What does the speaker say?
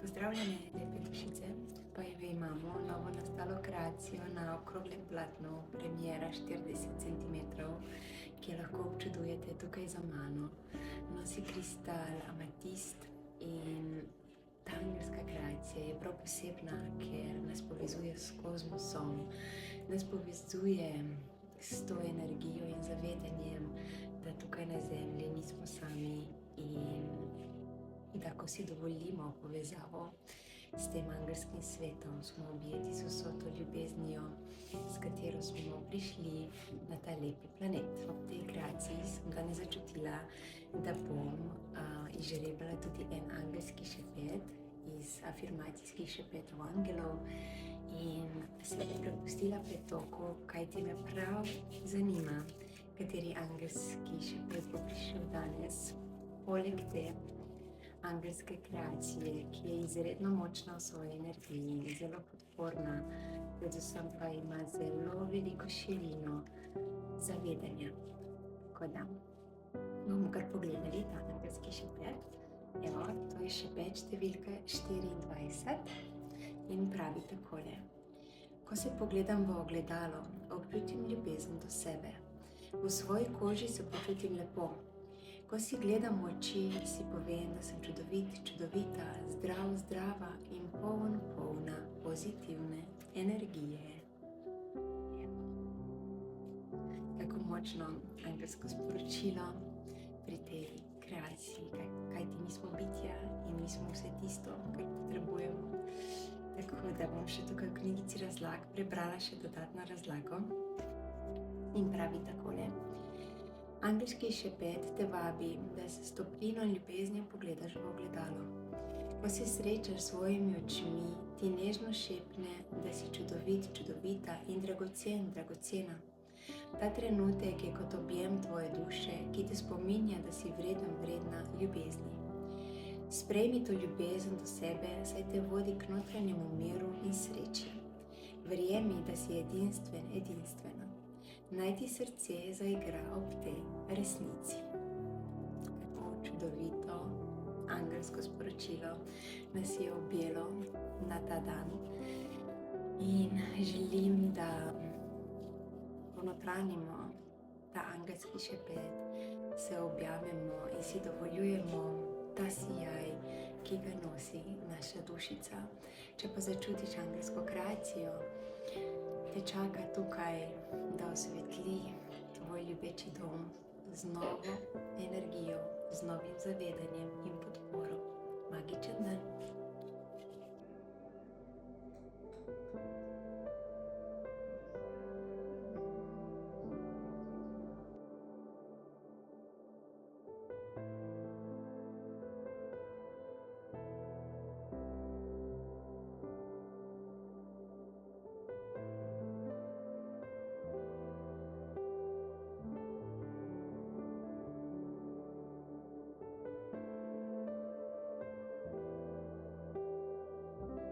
Pozdravljene, lepe dušice. Pa imamo novo nastalo kreacijo na okroglem platnu, premiera 40 cm, ki jo lahko občudujete tukaj za mano. Nosi kristal amatist in ta angelska kreacija je prav posebna, ker nas povezuje s kozmosom, nas povezuje s to energijo in zavedanjem, da tukaj na Zemlji nismo sami in da ko si dovolimo povezavo s tem angelskim svetom, smo objeti z vso to ljubeznijo, s katero smo prišli na ta lepi planet. Ob tej kreaciji sem danes začutila, da bom izžrebala tudi en angelski šepet iz afirmacijskih šepetov angelov in se prepustila pretoku, kajti me prav zanima, kateri angelski šepet bo prišel danes. Poleg te angelske kreacije, ki je izredno močna v svoji energiji, zelo podporna, predvsem pa ima zelo veliko širino zavedanja. Tako da bomo kar pogledali ta angelski šepet. Evo, to je šepet številka 24 in pravi takole. Ko se pogledam v ogledalo, občutim ljubezen do sebe. V svoji koži se počutim lepo. Ko si gledam v oči, si povem, da sem čudovit, čudovita, zdrav, zdrava in polna pozitivne energije. Kako močno angelsko sporočilo pri tej kreaciji, kajti mi smo bitja in mi smo vse tisto, kar potrebujemo. Tako da bom še tukaj v knjigici razlag prebrala še dodatno razlago in pravi takole. Angelski šepet te vabi, da se s toplino in ljubeznijo pogledaš v ogledalo. Ko se srečaš s svojimi očmi, ti nežno šepne, da si čudovit, čudovita in dragocen, dragocena. Ta trenutek je kot objem tvoje duše, ki te spominja, da si vreden, vredna ljubezni. Sprejmi to ljubezen do sebe, saj te vodi k notranjemu miru in sreči. Verjemi, da si edinstven, edinstvena. Naj ti srce zaigra ob tej resnici. Kako čudovito angelsko sporočilo nas je objelo na ta dan. In želim, da ponotranimo ta angelski šepet, se objamemo in si dovoljujemo ta sijaj, ki ga nosi naša dušica. Če pa začutiš angelsko kreacijo, te čaka tukaj, da osvetli tvoj ljubeči dom z novo energijo, z novim zavedanjem in podporo.